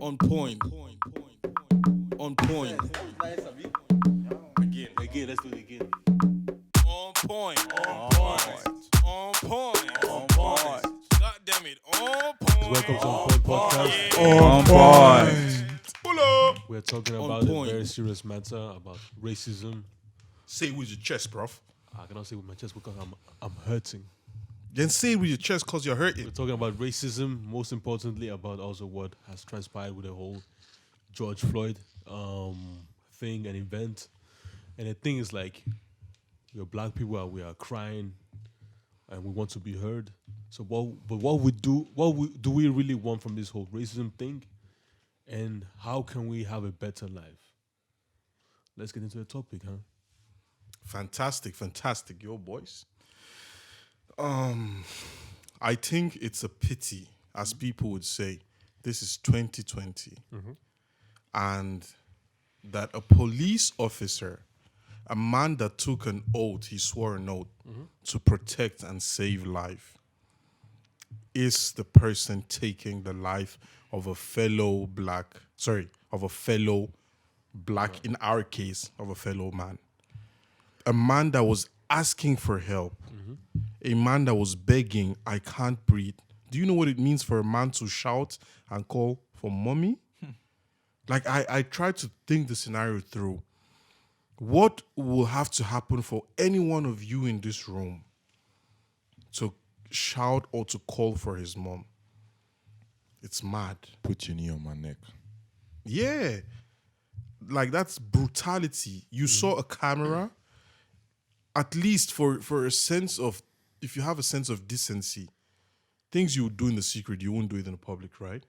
On point. On point. Again, let's do it again. On point. On point. On point. On point. God damn it. On point. Welcome to On Point Podcast. On point. Pull up. We're talking On about a point. very serious matter about racism. Say it with your chest, bruv. I cannot say with my chest because I'm hurting. Then say it with your chest because you're We're hurting. talking about racism, most importantly about also what has transpired with the whole George Floyd thing and event. And the thing is like, we're black people and we are crying and we want to be heard. So what do we really want from this whole racism thing? And how can we have a better life? Let's get into the topic, huh? Fantastic, yo boys. I think it's a pity, as people would say, this is 2020, and that a police officer, a man that took an oath, he swore an oath to protect and save life, is the person taking the life of a fellow black, in our case, of a fellow man. A man that was asking for help, a man that was begging, I can't breathe. Do you know what it means for a man to shout and call for mommy? Like, I tried to think the scenario through. What will have to happen for any one of you in this room to shout or to call for his mom? It's mad. Put your knee on my neck. Yeah. Like, that's brutality. You saw a camera, at least for a sense of, if you have a sense of decency, things you would do in the secret, you won't do it in the public, right?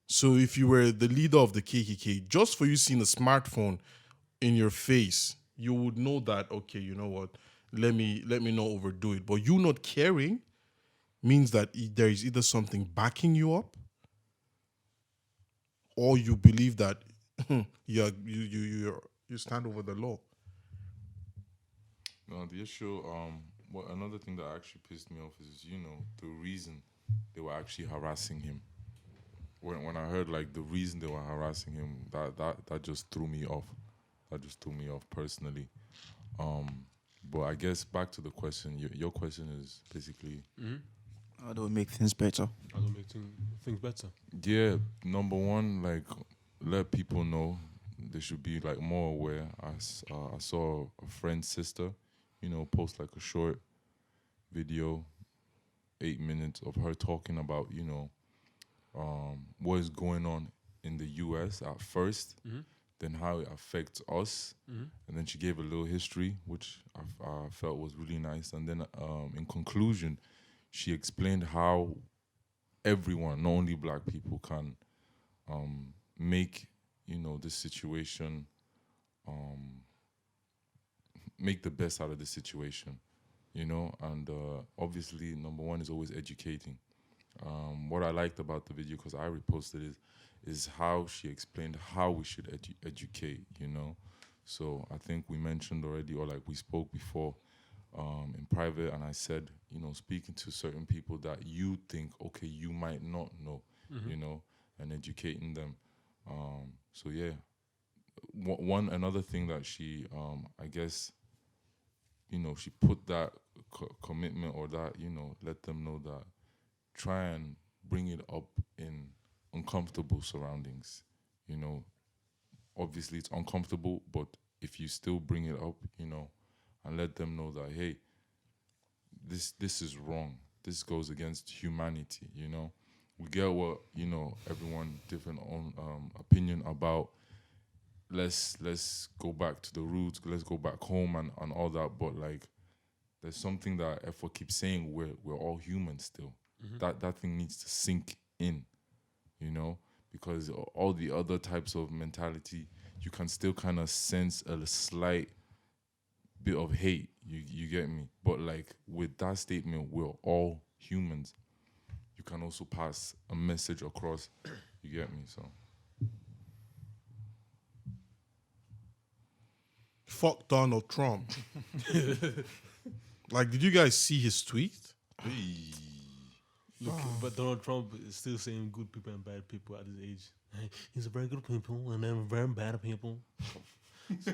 So if you were the leader of the KKK, just for you seeing a smartphone in your face, you would know that, okay, you know what, let me not overdo it. But you not caring means that there is either something backing you up, or you believe that you stand over the law. No, the issue, another thing that actually pissed me off is, the reason they were actually harassing him. When I heard, like, the reason they were harassing him, that just threw me off. That just threw me off personally. But I guess back to the question, your question is basically... How do we make things better? How do we make things better? Yeah, number one, like, let people know. They should be, like, more aware. I saw a friend's sister, post, like, a short video, 8 minutes of her talking about, what is going on in the U.S. at first, then how it affects us, and then she gave a little history, which I felt was really nice. And then in conclusion, she explained how everyone, not only black people, can make, this situation, make the best out of the situation, and obviously number one is always educating. What I liked about the video, because I reposted it, is how she explained how we should educate, So I think we mentioned already, or like we spoke before in private, and I said, speaking to certain people that you think, okay, you might not know, and educating them. So yeah, another thing that she, I guess, she put that commitment, or that, let them know that try and bring it up in uncomfortable surroundings. Obviously it's uncomfortable, but if you still bring it up, and let them know that, hey, this is wrong. This goes against humanity, We get what, everyone different opinion about. Let's go back to the roots. Let's go back home and all that. But like, there's something that if we keep saying, we're all human still. That thing needs to sink in, because all the other types of mentality, you can still kind of sense a slight bit of hate. You get me? But like with that statement, we're all humans. You can also pass a message across. You get me? So. Fuck Donald Trump. Like, did you guys see his tweet? Look, but Donald Trump is still saying good people and bad people at his age. He's a very good people and then very bad people. So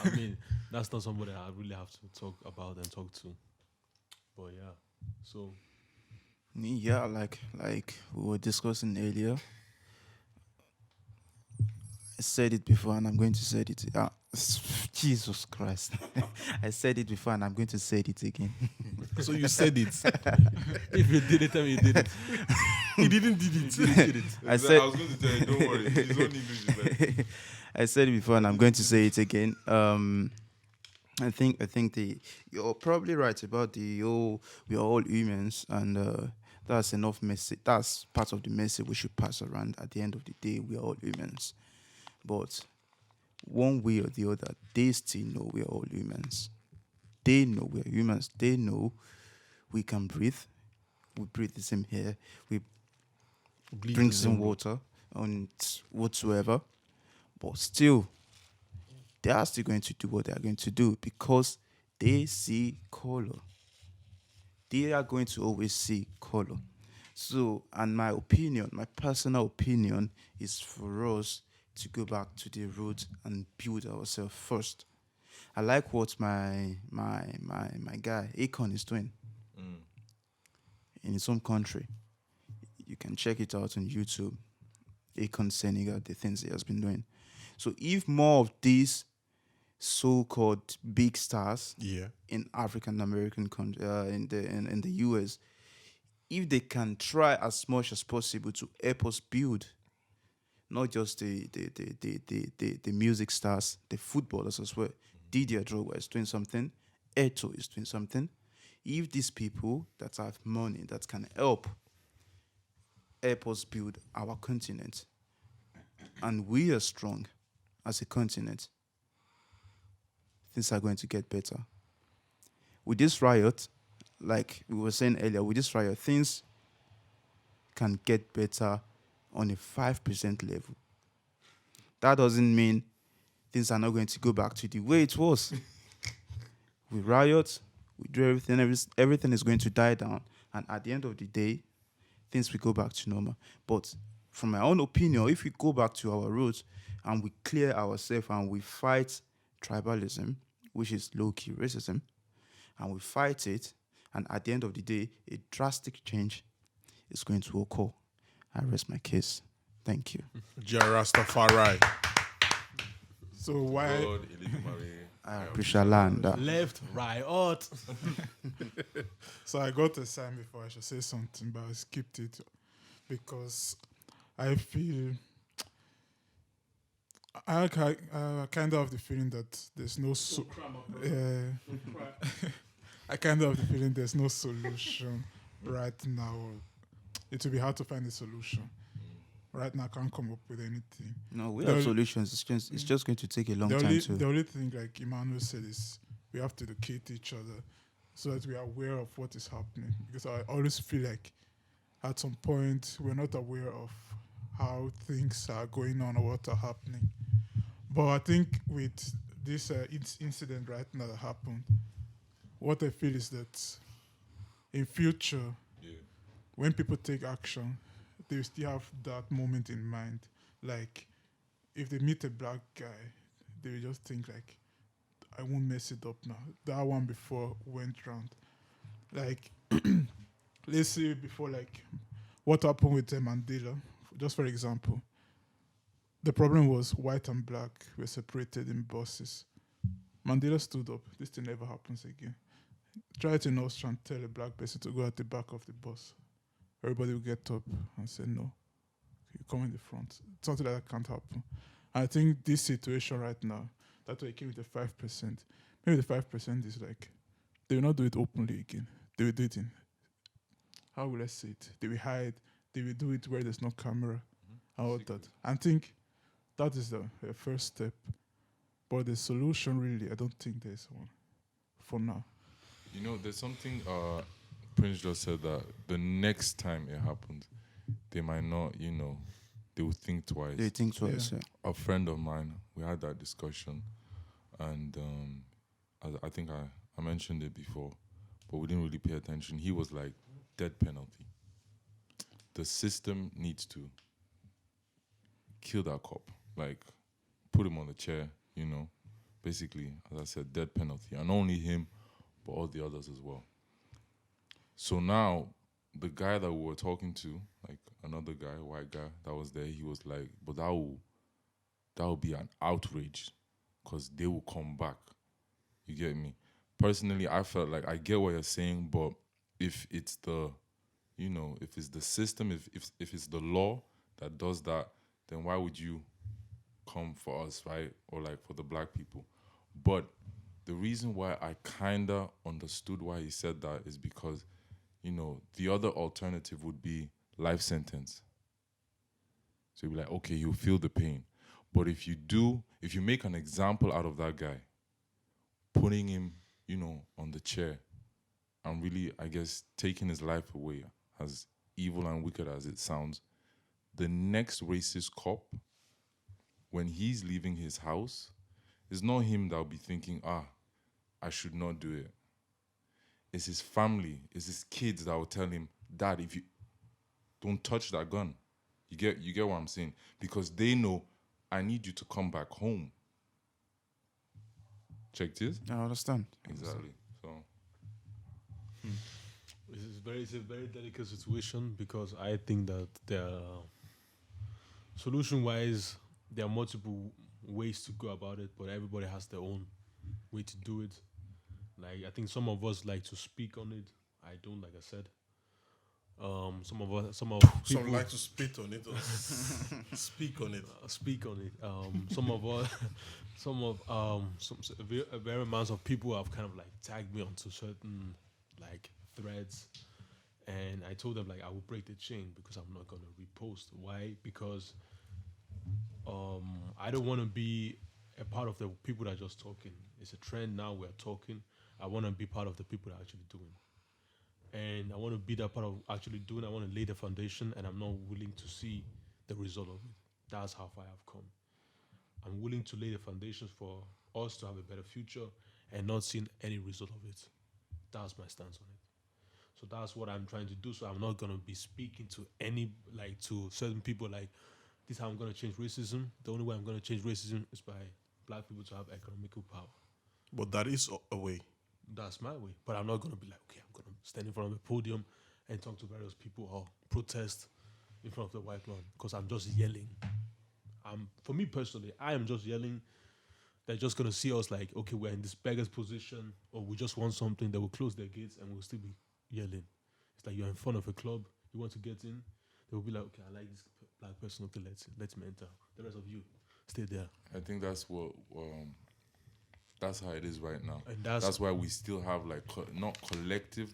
I mean, that's not somebody I really have to talk about and talk to. But yeah, so Yeah, like we were discussing earlier. I said it before, and I'm going to say it. Jesus Christ! I said it before, and I'm going to say it again. So you said it. if you did it, tell me you did it. He didn't did it. You did it. I said- was going to tell you, don't worry. His own English is like, I said it before, and I'm going to say it again. I think you're probably right about we are all humans, and that's enough message. That's part of the message we should pass around. At the end of the day, we are all humans, but one way or the other, they still know we are all humans. They know we are humans. They know we can breathe. We breathe the same air. We drink some water and whatsoever. But still, they are still going to do what they are going to do because they see color. They are going to always see color. So, and my opinion, my personal opinion, is for us to go back to the roots and build ourselves first. I like what my guy Akon is doing in his own country. You can check it out on YouTube. Akon Senegal, the things he has been doing. So if more of these so-called big stars Yeah. in African American in the US, if they can try as much as possible to help us build not just the music stars, the footballers as well. Didier Drogba is doing something. Eto'o is doing something. If these people that have money that can help us build our continent, and we are strong as a continent, things are going to get better. With this riot, like we were saying earlier, with this riot, things can get better on a 5% level. That doesn't mean things are not going to go back to the way it was. We riot, we do everything is going to die down, and at the end of the day, things will go back to normal. But from my own opinion, if we go back to our roots and we clear ourselves and we fight tribalism, which is low-key racism, and we fight it, and at the end of the day, a drastic change is going to occur. I rest my case. Thank you. Jarastafari. So why? God, Eligumare. I appreciate land. Left, right, out. So I got a sign before I should say something, but I skipped it because I feel I kind of have the feeling that there's no I kind of have the feeling there's no solution right now. It will be hard to find a solution. Right now, I can't come up with anything. No, we The have only- solutions. It's just going to take a long The time only, to. the only thing, like Emmanuel said, is we have to educate each other so that we are aware of what is happening. Because I always feel like at some point we're not aware of how things are going on or what are happening. But I think with this incident right now that happened, what I feel is that in future, Yeah. when people take action, they still have that moment in mind. Like, if they meet a black guy, they will just think like, I won't mess it up now. That one before went round. Like, let's say before, like, what happened with Mandela, just for example. The problem was white and black were separated in buses. Mandela stood up. This thing never happens again. Try to in Austria and tell a black person to go at the back of the bus. Everybody will get up and say, no, you come in the front. Something like that can't happen. I think this situation right now, that's why it came with the 5%. Maybe the 5% is like, they will not do it openly again. They will do it in, how will I say it? They will hide. They will do it where there's no camera. All that. I think that is the first step. But the solution, really, I don't think there's one for now. You know, there's something Prince just said that the next time it happens, they might not, they will think twice. They think twice. Yeah. Yeah. A friend of mine, we had that discussion, and I think I mentioned it before, but we didn't really pay attention. He was like, death penalty. the system needs to kill that cop, like put him on the chair, you know, basically, as I said, death penalty, and not only him, but all the others as well. So now, the guy that we were talking to, like another guy, white guy that was there, he was like, but that will be an outrage, because they will come back. You get me? Personally, I felt like I get what you're saying, but if it's the, you know, if it's the system, if it's the law that does that, then why would you come for us, right? Or like for the black people. But the reason why I kinda understood why he said that is because, you know, the other alternative would be life sentence. So you'd be like, okay, you feel the pain. But if you make an example out of that guy, putting him, you know, on the chair and really, I guess, taking his life away, as evil and wicked as it sounds, the next racist cop, when he's leaving his house, it's not him that'll be thinking, I should not do it. It's his family, it's his kids that will tell him, Dad, if you don't touch that gun. You get what I'm saying? Because they know, I need you to come back home. Check this? I understand. Exactly. So It's a very delicate situation, because I think that solution-wise, there are multiple ways to go about it, but everybody has their own way to do it. Like, I think some of us like to speak on it. I don't, like I said. Some Some like to spit on it or speak on it. speak on it. Some of us, a very amounts of people have kind of like tagged me onto certain like threads, and I told them like I will break the chain because I'm not gonna repost. Why? Because I don't want to be a part of the people that are just talking. It's a trend now. We're talking. I want to be part of the people that are actually doing. And I want to be that part of actually doing. I want to lay the foundation, and I'm not willing to see the result of it. That's how far I've come. I'm willing to lay the foundations for us to have a better future and not seeing any result of it. That's my stance on it. So that's what I'm trying to do. So I'm not going to be speaking to to certain people like, this is how I'm going to change racism. The only way I'm going to change racism is by black people to have economical power. But that is a way. That's my way. But I'm not going to be like, okay, I'm going to stand in front of a podium and talk to various people or protest in front of the white man because I'm just yelling. For me personally, I am just yelling. They're just going to see us like, okay, we're in this beggar's position, or we just want something. They will close their gates and we'll still be yelling. It's like you're in front of a club, you want to get in. They will be like, okay, I like this black person. Okay, let's enter. The rest of you, stay there. I think that's what that's how it is right now. And that's why we still have like not collective,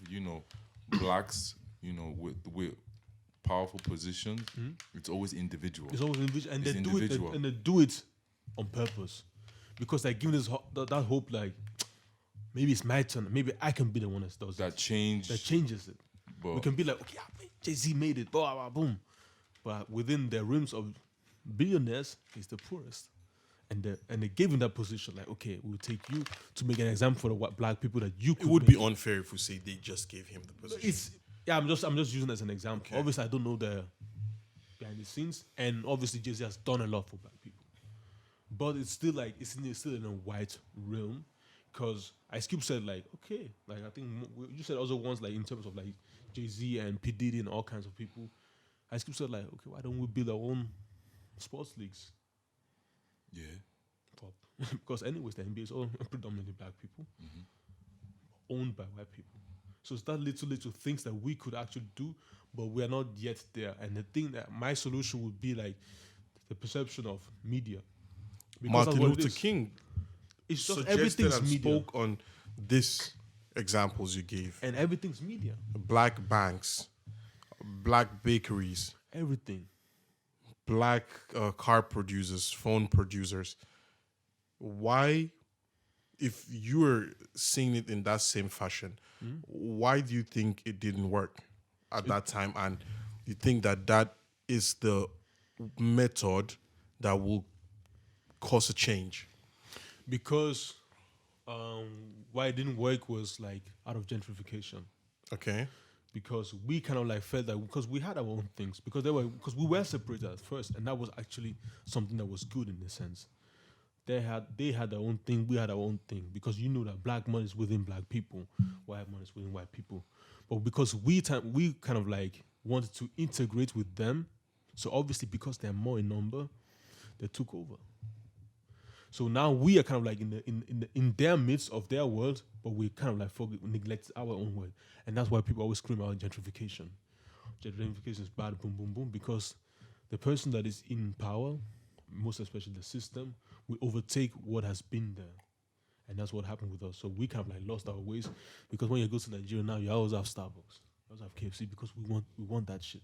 blacks, with powerful positions. Mm-hmm. It's always individual. It's always individual, and it's they individual. do it. And they do it on purpose, because they're giving us that hope. Like, maybe it's my turn. Maybe I can be the one that does that change. That changes it. But we can be like, okay, Jay-Z made it. Blah, blah, boom. But within the realms of billionaires, he's the poorest. And they gave him that position, like, okay, we'll take you to make an example for the black people that you could. It would be unfair if we say they just gave him the position. I'm just using it as an example. Okay. Obviously, I don't know the behind the scenes, and obviously Jay-Z has done a lot for black people. But it's still like it's still in a white realm, because Ice Cube said like, okay, like I think you said also once, like in terms of like Jay-Z and P Diddy and all kinds of people, Ice Cube said like, okay, why don't we build our own sports leagues? Yeah. Because anyways, the NBA is all predominantly black people, owned by white people. So it's that little things that we could actually do, but we are not yet there. And the thing that my solution would be like the perception of media. Because Martin Luther King it's just suggested everything's and media. spoke on this examples you gave. And everything's media. Black banks, black bakeries, everything. Black car producers, phone producers. Why, if you were seeing it in that same fashion, why do you think it didn't work at that time? And you think that is the method that will cause a change? Because why it didn't work was like out of gentrification. Okay. because we kind of like felt that because we had our own things because we were separated at first, and that was actually something that was good in a sense. They had their own thing, we had our own thing, because you know that black money is within black people, white money is within white people. But because we kind of like wanted to integrate with them, so obviously because they're more in number, they took over. So now we are kind of like in their midst of their world, but we kind of like neglect our own world, and that's why people always scream out gentrification. Gentrification is bad, boom, boom, boom, because the person that is in power, most especially the system, will overtake what has been there, and that's what happened with us. So we kind of like lost our ways, because when you go to Nigeria now, you always have Starbucks, you always have KFC, because we want that shit.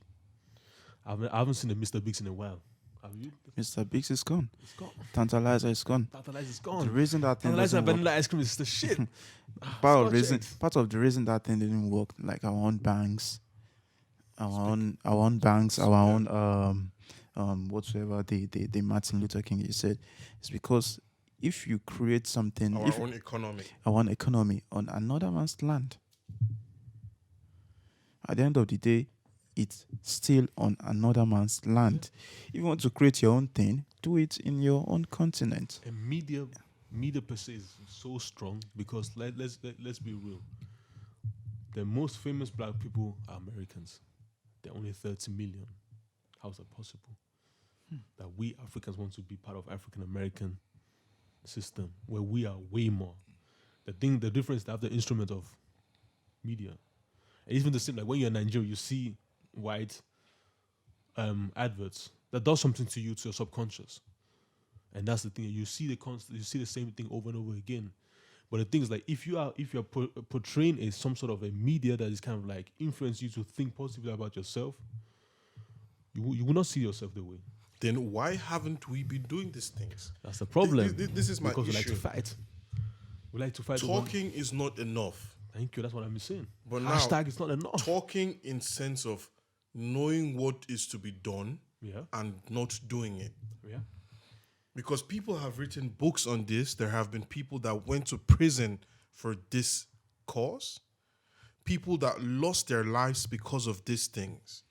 I haven't seen a Mr. Biggs in a while. Have you? Mr. Biggs is gone. It's gone. Tantalizer is gone. Tantalizer is gone. The reason that thing Tantalizer doesn't and work, vanilla ice cream is the shit. part Scotch of eggs. the reason that thing didn't work, like our own banks, our own whatsoever the Martin Luther King he said, is because if you create something, Our own economy. our own economy on another man's land, at the end of the day, it's still on another man's land. If you want to create your own thing, do it in your own continent. And media per se is so strong, because let's be real. The most famous black people are Americans. They're only 30 million. How is that possible? That we Africans want to be part of African American system, where we are way more. The difference, they have the instrument of media. And even the same, like when you're in Nigeria, you see white adverts that does something to you, to your subconscious, and that's the thing. You see the same thing over and over again. But the thing is, like, if you're portraying some sort of a media that is kind of like influence you to think positively about yourself, you will not see yourself the way. Then why haven't we been doing these things? That's the problem. This is my because issue. we like to fight. We like to fight. Talking is not enough. Thank you. That's what I'm saying. But now, hashtag is not enough. Talking in sense of knowing what is to be done Yeah. and not doing it. Yeah. Because people have written books on this. There have been people that went to prison for this cause. People that lost their lives because of these things.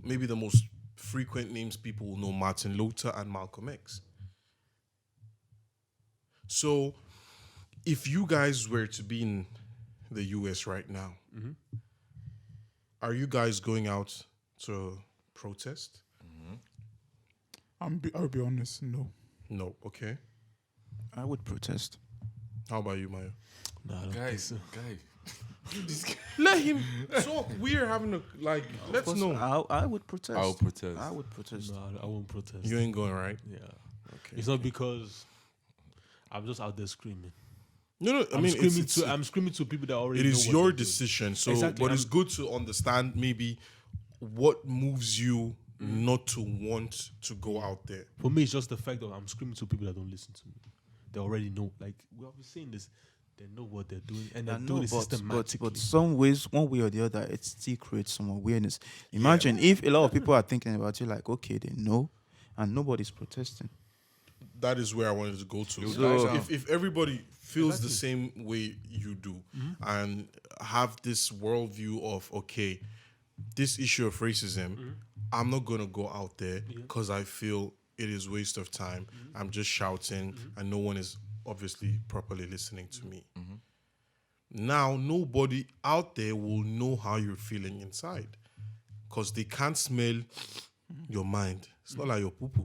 Maybe the most frequent names people will know, Martin Luther and Malcolm X. So if you guys were to be in the US right now, are you guys going out to protest? I'll be honest, no. No, okay. I would protest. How about you, Maya? No, I don't think so. Let him talk. We're having let's know. I would protest. I'll protest. I would protest. No, I won't protest. You ain't going, right? Yeah. Okay. It's not because I'm just out there screaming. No, I mean, I'm screaming to people that already it know is what your they're doing. decision. So, Exactly, but it's good to understand maybe what moves you not to want to go out there. For me, it's just the fact that I'm screaming to people that don't listen to me. They already know. Like, we have been saying this. They know what they're doing, and they're doing it systematically. but some ways, one way or the other, it still creates some awareness. Imagine if a lot of people are thinking about you, like, okay, they know, and nobody's protesting. That is where I wanted to go to. So- If everybody feels the same way you do and have this worldview of, okay, this issue of racism, I'm not going to go out there because I feel it is waste of time. I'm just shouting and no one is obviously properly listening to me. Now, nobody out there will know how you're feeling inside because they can't smell your mind. It's not like your poo-poo.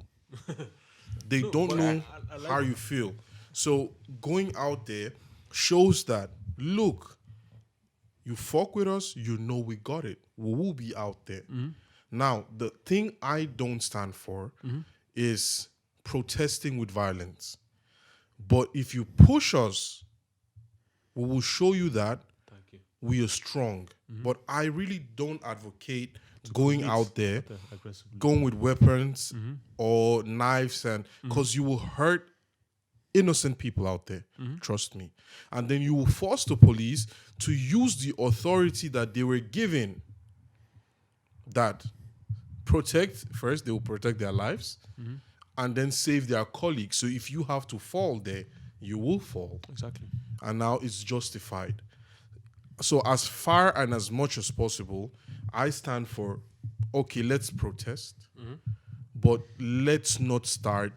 They don't know I like how you feel. So going out there shows that, look, you fuck with us, you know we got it. We will be out there. Now, the thing I don't stand for is protesting with violence. But if you push us, we will show you that Thank you. we are strong. But I really don't advocate going out there, Aggressively. going with weapons or knives, and because you will hurt innocent people out there. Trust me. And then you will force the police to use the authority that they were given. That first they will protect their lives, and then save their colleagues. So if you have to fall there, you will fall. Exactly. And now it's justified. So as far and as much as possible, I stand for, okay, let's protest, but let's not start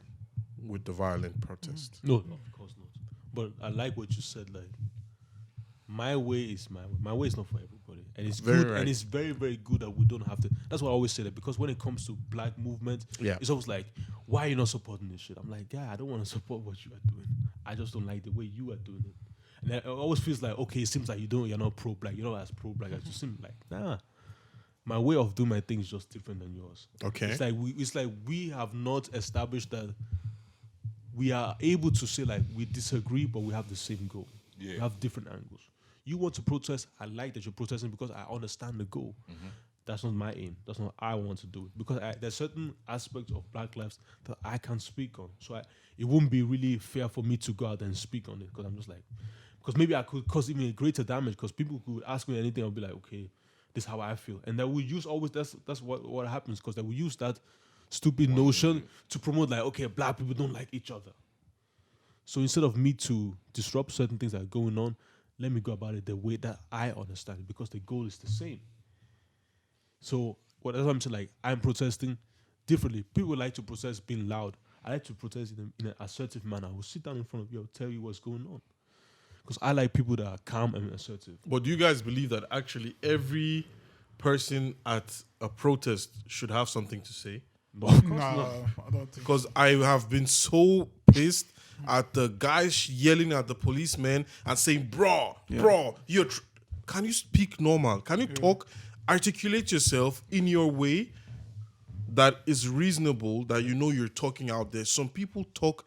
with the violent protest. No, of course not. But I like what you said. Like, my way is my way. My way is not for everybody, and it's Very good. right. And it's very, very good that we don't have to. That's why I always say that, because when it comes to black movement, Yeah. it's always like, why are you not supporting this shit? I'm like, yeah, I don't want to support what you are doing. I just don't like the way you are doing it. And it always feels like, okay, it seems like you're not pro-black. You're not as pro-black as you seem. Like, nah. My way of doing my thing is just different than yours. Okay. It's like we have not established that we are able to say like we disagree, but we have the same goal. Yeah. We have different angles. You want to protest, I like that you're protesting because I understand the goal. That's not my aim. That's not what I want to do. Because there's certain aspects of black lives that I can't speak on. So it wouldn't be really fair for me to go out and speak on it, because I'm just like, because maybe I could cause even a greater damage, because people could ask me anything, I'll be like, okay, this is how I feel. And then we use always, that's what happens, because then we use that stupid notion to promote like, okay, black people don't like each other. So instead of me to disrupt certain things that are going on, let me go about it the way that I understand it, because the goal is the same. So that's what I'm saying, like, I'm protesting differently. People like to protest being loud. I like to protest in an assertive manner. I will sit down in front of you, I'll tell you what's going on. Because I like people that are calm and assertive. But do you guys believe that actually every person at a protest should have something to say? But of course Nah, not. I don't think. Because I have been so pissed at the guys yelling at the policemen and saying, bro, can you speak normal? Can you talk, articulate yourself in your way that is reasonable, that you know you're talking out there? Some people talk,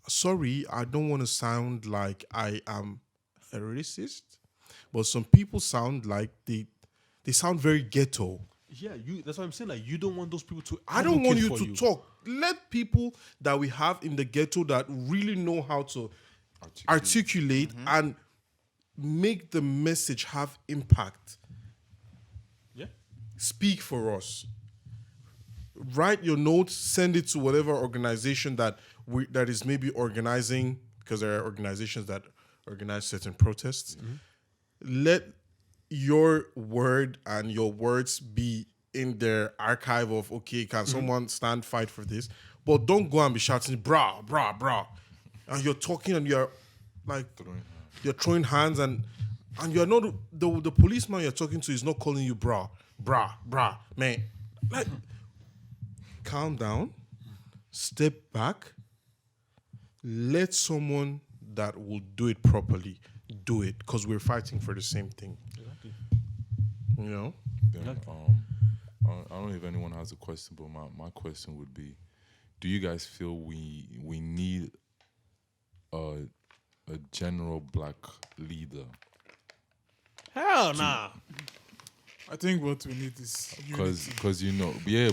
sorry, I don't want to sound like I am a racist, but some people sound like they sound very ghetto. Yeah, that's what I'm saying. Like, you don't want those people to. I don't want advocate you for to talk. Let people that we have in the ghetto that really know how to articulate and make the message have impact. Yeah. Speak for us. Write your notes, send it to whatever organization that is maybe organizing, because there are organizations that organize certain protests. Let your word and your words be in their archive of, okay, can someone stand fight for this? But don't go and be shouting, brah, brah, brah. And you're talking and you're like, you're throwing hands and you're not, the policeman you're talking to is not calling you brah, brah, brah, man. Like, calm down, step back, let someone that will do it properly do it, because we're fighting for the same thing. Exactly. You know? Then, I don't know if anyone has a question, but my question would be, do you guys feel we need a general black leader? Hell nah. I think what we need is unity. Because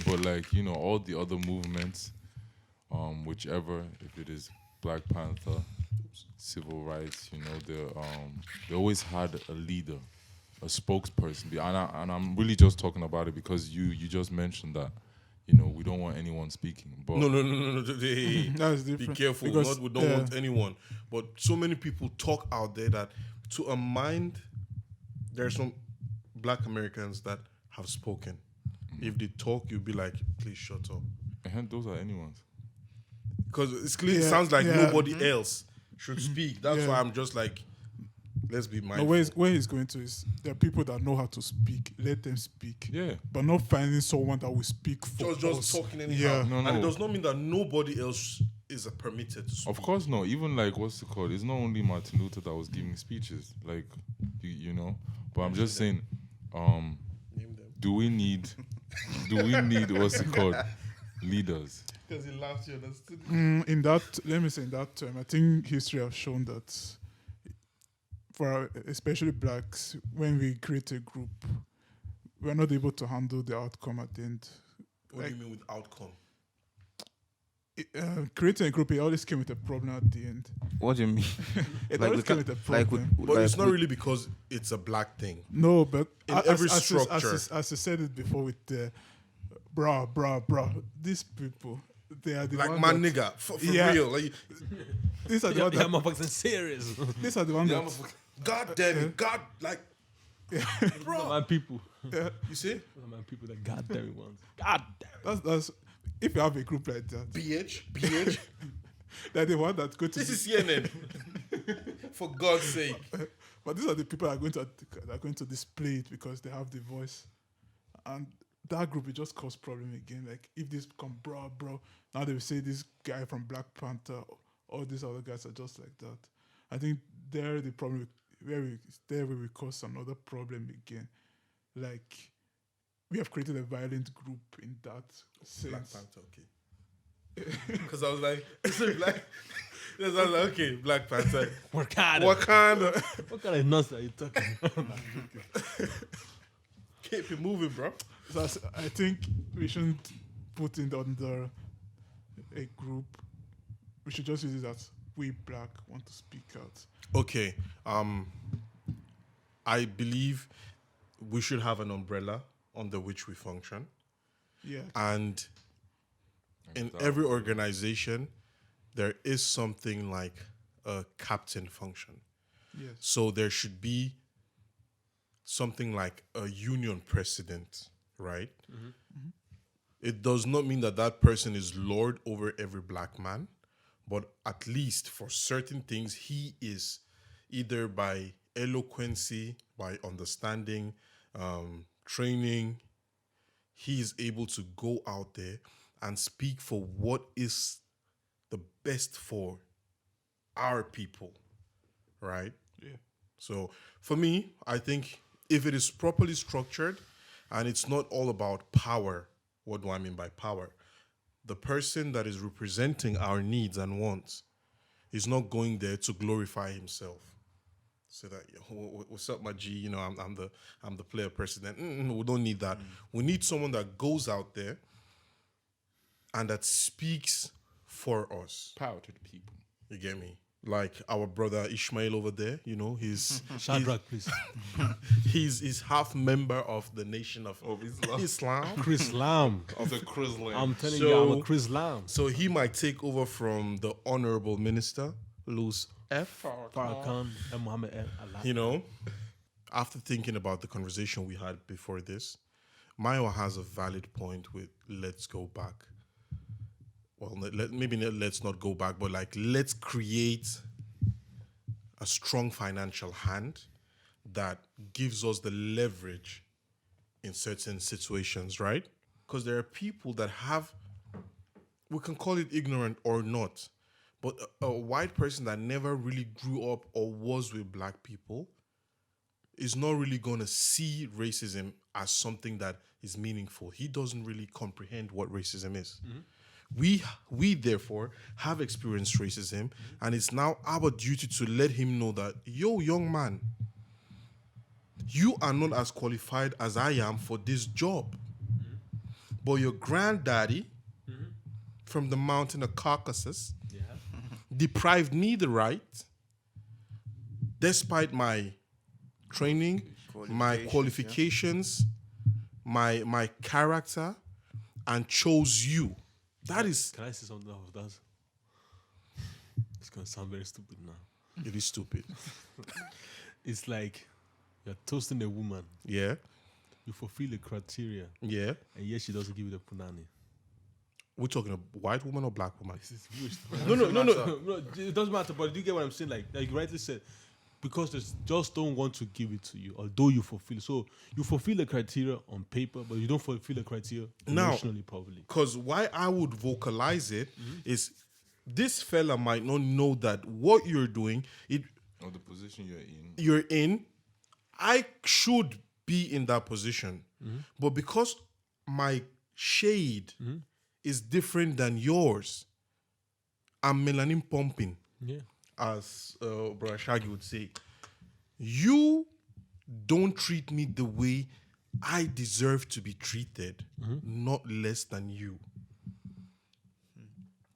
but like, all the other movements, whichever, if it is Black Panther, civil rights, they always had a leader, a spokesperson. And I'm really just talking about it because you just mentioned that, we don't want anyone speaking. But No. Hey, That's be different. careful. Because, We don't want anyone. But so many people talk out there that, to a mind, there are some black Americans that have spoken. If they talk, you'll be like, please shut up. and those are anyone's. Because it sounds like nobody else should speak. That's why I'm just like, let's be mindful. Where he's going to is there are people that know how to speak. Let them speak. Yeah. But not finding someone that will speak for just us. talking anyhow. Yeah. No. And it does not mean that nobody else is permitted to speak. Of course not. Even like, what's it called? It's not only Martin Luther that was giving speeches. Like, you know. But I'm just saying, Name them. do we need what's it called? Leaders. Because he laughed, you understood. Let me say in that term, I think history has shown that for especially blacks, when we create a group, we're not able to handle the outcome at the end. What do you mean with outcome? Creating a group, it always came with a problem at the end. What do you mean? It Like always we came can't- with a like problem. But it's not really because it's a black thing. No, but In every structure. as I said it before with the bra, these people, they are the Like one my that- nigga, for Yeah. real. Like, These are the Yeah, one that, motherfuckers serious. these are the one that God damn it, God, like, Those are my people. You see? Those are my people that goddamn ones. God damn. That's if you have a group like that, BH. that the one that go to. This is CNN. For God's sake. But these are the people that are going to display it because they have the voice, and that group will just cause problem again. Like if this become bro, now they will say this guy from Black Panther, all these other guys are just like that. I think there the problem where we cause another problem again. Like we have created a violent group in that sense. Black Panther, okay. Because I was like, it's a black. I was like, okay, Black Panther. Wakanda. What kind of nonsense are you talking about? Keep it moving, bro. So I think we shouldn't put it under a group. We should just use it as we black want to speak out. Okay. I believe we should have an umbrella under which we function. Yeah. And in every organization, there is something like a captain function. Yes. So there should be something like a union president, right? It does not mean that that person is lord over every black man, but at least for certain things, he is either by eloquency, by understanding, training, he is able to go out there and speak for what is the best for our people, right? Yeah. So for me, I think if it is properly structured and it's not all about power, what do I mean by power? The person that is representing our needs and wants is not going there to glorify himself. So that, what's up, my G? You know, I'm the player president. We don't need that. We need someone that goes out there and that speaks for us. Power to the people. You get me? Like our brother Ishmael over there, you know, Shadrach, please. he's half member of the nation of Islam. Chris Lam. Of the Chris Lamb. I'm telling So- you, I'm a Chris Lam. So he might take over from the honorable minister, Luz F. Farrakhan and Muhammad Allah. You know, after thinking about the conversation we had before this, Mayo has a valid point with let's go back. Well, maybe let's not go back, but like let's create a strong financial hand that gives us the leverage in certain situations, right? Because there are people that have, we can call it ignorant or not, but a white person that never really grew up or was with black people is not really going to see racism as something that is meaningful. He doesn't really comprehend what racism is. We therefore have experienced racism, and it's now our duty to let him know that, yo, young man, you are not as qualified as I am for this job. But your granddaddy from the mountain of Caucasus deprived me the right, despite my training, my qualifications, my character, and chose you. That is, Can I say something off of that? It's gonna sound very stupid now. it is stupid. It's like you're toasting a woman. Yeah, You fulfill the criteria, yeah. and yet she doesn't give you the punani. We're talking a white woman or black woman? This is weird. No. It doesn't matter. But do you get what I'm saying? Like you rightly said, because they just don't want to give it to you, although you fulfill. So you fulfill the criteria on paper, but you don't fulfill the criteria Now- emotionally, probably. Because why I would vocalize it is this fella might not know that what you're doing, Or the position you're in, I should be in that position. But because my shade is different than yours, I'm melanin pumping, Yeah. as Brother Shaggy would say. You don't treat me the way I deserve to be treated, not less than you.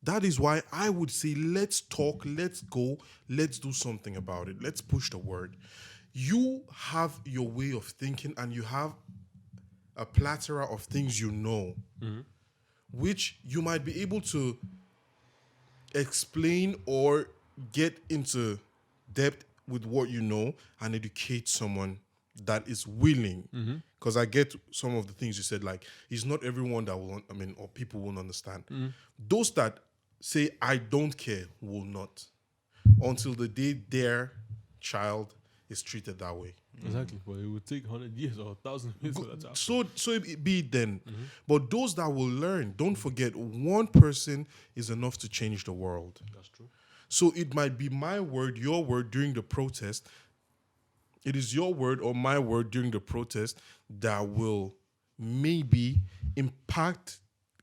That is why I would say, let's talk, let's go, let's do something about it. Let's push the word. You have your way of thinking and you have a plethora of things you know, which you might be able to explain or get into depth with what you know and educate someone that is willing, because I get some of the things you said, like, it's not everyone that will, or people won't understand. Those that say, I don't care, will not, until the day their child is treated that way. Exactly. But it would take 100 years or 1,000 years for that to happen. So it be it then. But those that will learn, don't forget, one person is enough to change the world. That's true. So it might be my word, your word during the protest. It is your word or my word during the protest that will maybe impact,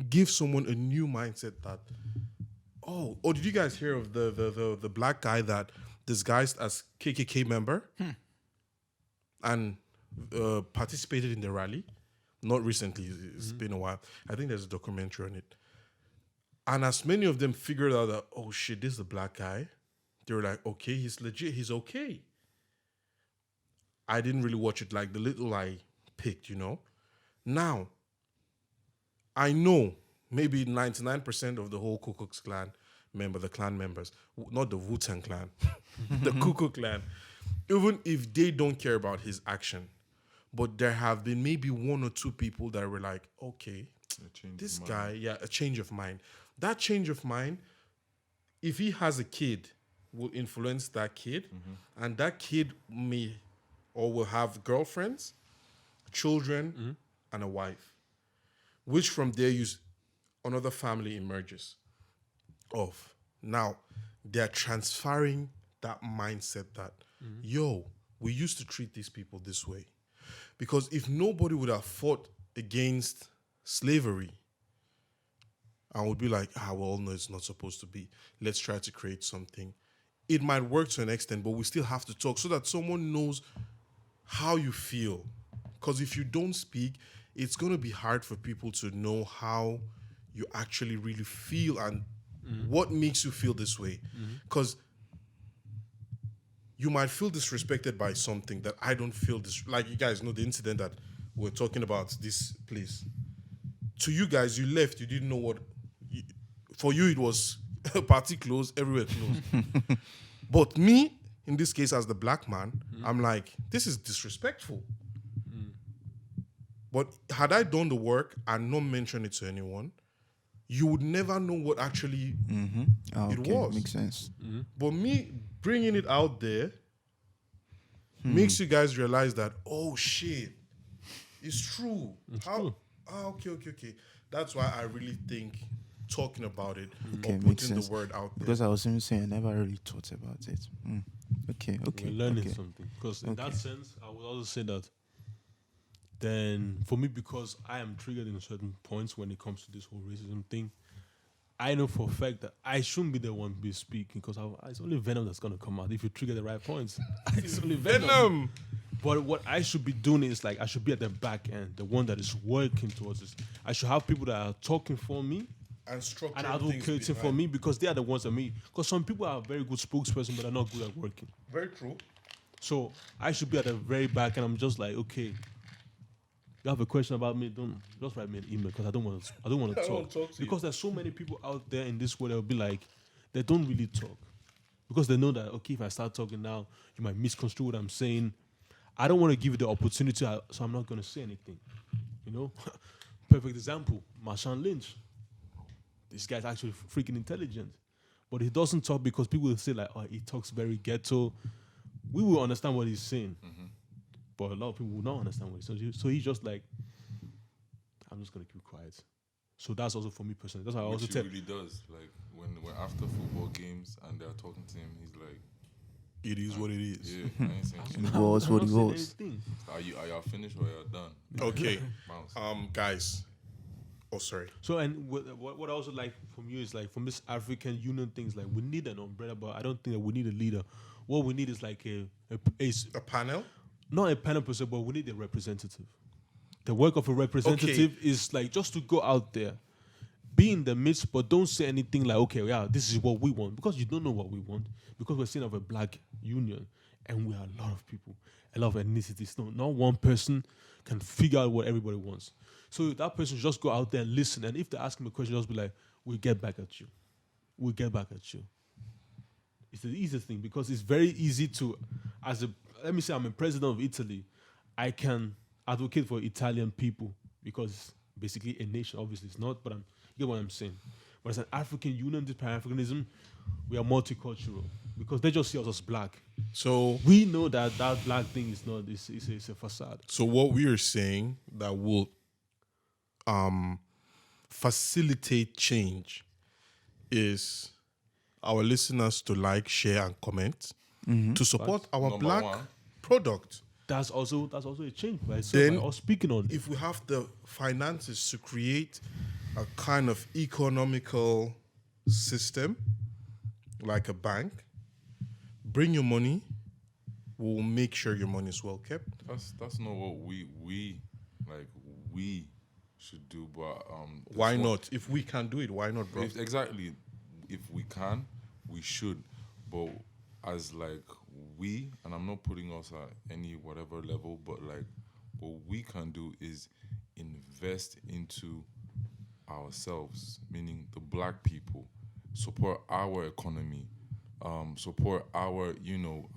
give someone a new mindset that, oh, did you guys hear of the black guy that disguised as KKK member and participated in the rally? Not recently, it's been a while. I think there's a documentary on it. And as many of them figured out that, oh shit, this is a black guy, they were like, okay, he's legit, he's okay. I didn't really watch it, like the little I picked, Now, I know maybe 99% of the whole Ku Klux Klan the clan members, not the Wu-Tang Clan, the Ku Klux Klan, even if they don't care about his action, but there have been maybe one or two people that were like, okay, this guy, a change of mind. That change of mind, if he has a kid, will influence that kid, and that kid may or will have girlfriends, children, and a wife, which from there another family emerges of. Now, they're transferring that mindset that, we used to treat these people this way. Because if nobody would have fought against slavery, and would be like, we all know it's not supposed to be, let's try to create something. It might work to an extent, but we still have to talk so that someone knows how you feel. Because if you don't speak, it's going to be hard for people to know how you actually really feel and what makes you feel this way. Because you might feel disrespected by something that I don't feel like you guys know the incident that we're talking about this place. To you guys, you left, you didn't know what. For you, it was party closed, everywhere closed. But me, in this case, as the black man, I'm like, this is disrespectful. But had I done the work and not mentioned it to anyone, you would never know what actually it was. Makes sense. But me bringing it out there makes you guys realize that, oh shit, it's true. True. Okay. That's why I really think talking about it Okay, or makes putting the sense. word out there. Because I was even saying I never really thought about it. Okay. We're learning okay. something. Because in that sense, I would also say that then for me, because I am triggered in certain points when it comes to this whole racism thing, I know for a fact that I shouldn't be the one be speaking because it's only venom that's going to come out if you trigger the right points. It's only venom. But what I should be doing is like I should be at the back end, the one that is working towards this. I should have people that are talking for me and structure and advocating for me because they are the ones that me. Because some people are very good spokesperson, but they're not good at working. Very true. So I should be at the very back, and I'm just like, okay, you have a question about me? Don't just write me an email because I don't want to talk. To you. Because there's so many people out there in this world that will be like, they don't really talk because they know that okay, if I start talking now, you might misconstrue what I'm saying. I don't want to give you the opportunity, so I'm not going to say anything. You know, perfect example, Marshawn Lynch. This guy's actually freaking intelligent, but he doesn't talk because people will say like, oh, he talks very ghetto. We will understand what he's saying, but a lot of people will not understand what he's saying. So he's just like, I'm just going to keep quiet. So that's also for me personally. That's why I also Which he really does. Like when after football games and they're talking to him, he's like, it is what it is. yeah, I ain't saying shit. It was what it I'm not was. saying anything. Are y'all finished or y'all done? Okay. Bounce. Guys. Oh, sorry. So, and what I also like from you is like from this African Union things, like we need an umbrella, but I don't think that we need a leader. What we need is like a panel? not a panel per se, but we need a representative. The work of a representative is like just to go out there, be in the midst, but don't say anything like, okay, yeah, this is what we want, because you don't know what we want, because we're seeing of a black union, and we are a lot of people, a lot of ethnicities. No, not one person can figure out what everybody wants. So that person just go out there and listen, and if they ask him a question, just be like, we'll get back at you. We'll get back at you. It's the easiest thing, because it's very easy to, let me say I'm a president of Italy, I can advocate for Italian people because it's basically a nation. Obviously, it's not, but you get what I'm saying. But as an African union, this Pan-Africanism, we are multicultural because they just see us as black. So We know that black thing is not, it's a facade. So what we are saying that will facilitate change is our listeners to like, share, and comment to support our Number black one. product. That's also a change by itself. Then, By us speaking on it. If we have the finances to create a kind of economical system, like a bank, bring your money. We'll make sure your money is well kept. That's not what we should do, but Why that's what- not? If we can do it, why not, bro? Exactly. If we can, we should. But as like we, and I'm not putting us at any whatever level, but like what we can do is invest into ourselves, meaning the black people, support our economy, support our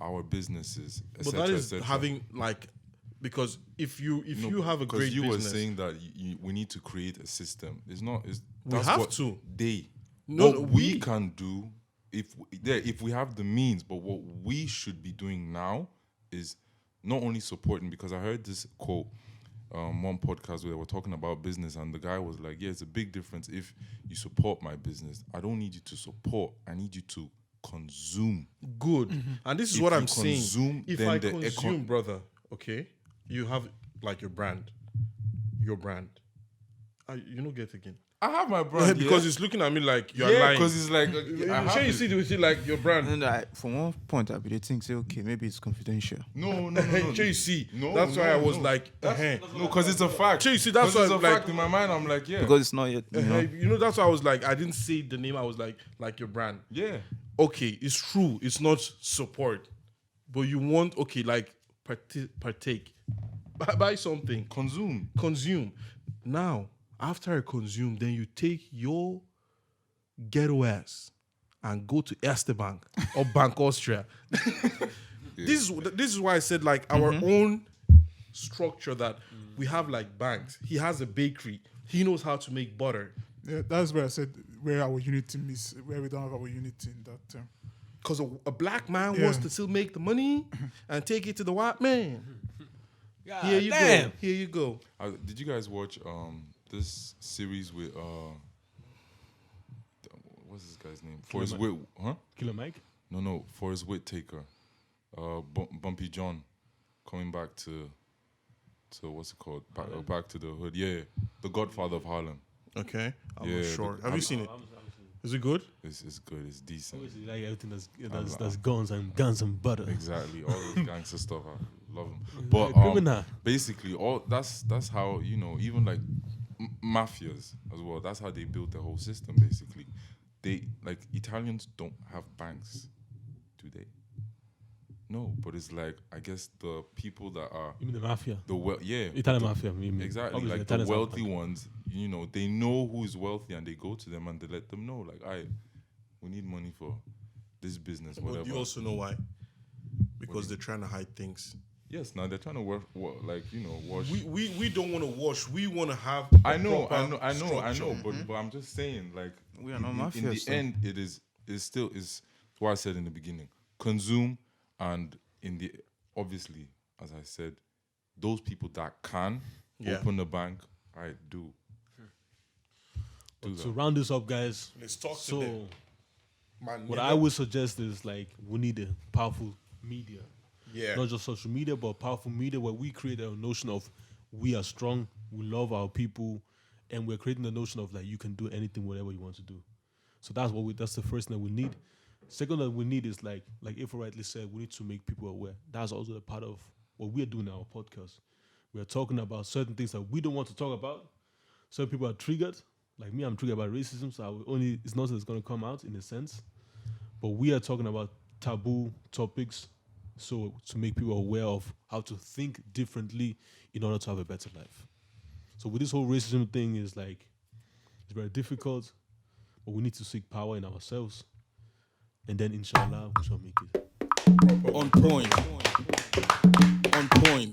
our businesses, But etc. that is having like, because if you have a because great you business, were saying that we need to create a system. It's not. It's We that's have what to. They No, what no, we we. can do if we have the means. But what we should be doing now is not only supporting. Because I heard this quote one podcast where they were talking about business, and the guy was like, "Yeah, it's a big difference if you support my business. I don't need you to support. I need you to consume." good. And this is If what you I'm saying. consume, If then I the consume, brother, okay, you have like your brand. You know, get again. I have my brand Because it's looking at me like you're yeah, lying. because it's like I have Sure, you it. see like your brand. And from one point, I be think say, okay, maybe it's confidential. No. Sure, you see. No, That's why no, I was no. like, No, because it's a fact. Sure, you see, that's 'Cause it's why a I'm like, fact in my mind. I'm like, yeah, Because it's not yet, you know. you know, that's why I was like, I didn't say the name. I was like your brand. yeah. Okay, it's true. It's not support, but you want like partake, buy something, consume. Now, after I consume, then you take your ghetto ass and go to Erste Bank or Bank Austria. This is why I said like our own structure that we have like banks. He has a bakery. He knows how to make butter. Yeah, that's where I said where our unity miss, where we don't have our unity in that term. Because a black man Yeah. wants to still make the money and take it to the white man. Here you damn. go. Here you go. Did you guys watch this series with what's this guy's name? Forrest Whit, huh? Killer Mike? No, Forrest Whitaker, Bumpy John, coming back to what's it called? Back to the hood. Yeah, the Godfather of Harlem. Okay. I'm Yeah, not sure. but Have you seen it? Is it good? It's good. It's decent. Obviously, like everything that's guns and butter. Exactly, all those gangster stuff. I love them. But criminal. basically, all that's how even like mafias as well. That's how they build the whole system. Basically, they like Italians don't have banks, do they? No, but it's like I guess the people that are You mean the mafia? Italian mafia. You mean. exactly Obviously, like the Italians have wealthy bank. ones. They know who is wealthy and they go to them and they let them know like, we need money for this business, But whatever. you also know why? Because they're trying to hide things. Yes, now they're trying to work wash. We don't want to wash. We want to have. I know, structure. but I'm just saying, like, We are not in mafia, the so. end, it still is what I said in the beginning. Consume, and obviously, as I said, those people that can open the bank, I do. To round this up, guys. Let's talk to So, them. Man, what never- I would suggest is like we need a powerful media. Yeah. Not just social media, but powerful media where we create a notion of we are strong, we love our people, and we're creating the notion of like you can do anything, whatever you want to do. So that's the first thing that we need. Second that we need is like Ifo rightly said, we need to make people aware. That's also a part of what we're doing in our podcast. We are talking about certain things that we don't want to talk about. Some people are triggered. Like me, I'm triggered by racism, so it's not that it's going to come out in a sense. But we are talking about taboo topics, so to make people aware of how to think differently in order to have a better life. So with this whole racism thing is like, it's very difficult, but we need to seek power in ourselves. And then inshallah, we shall make it. On point. On point.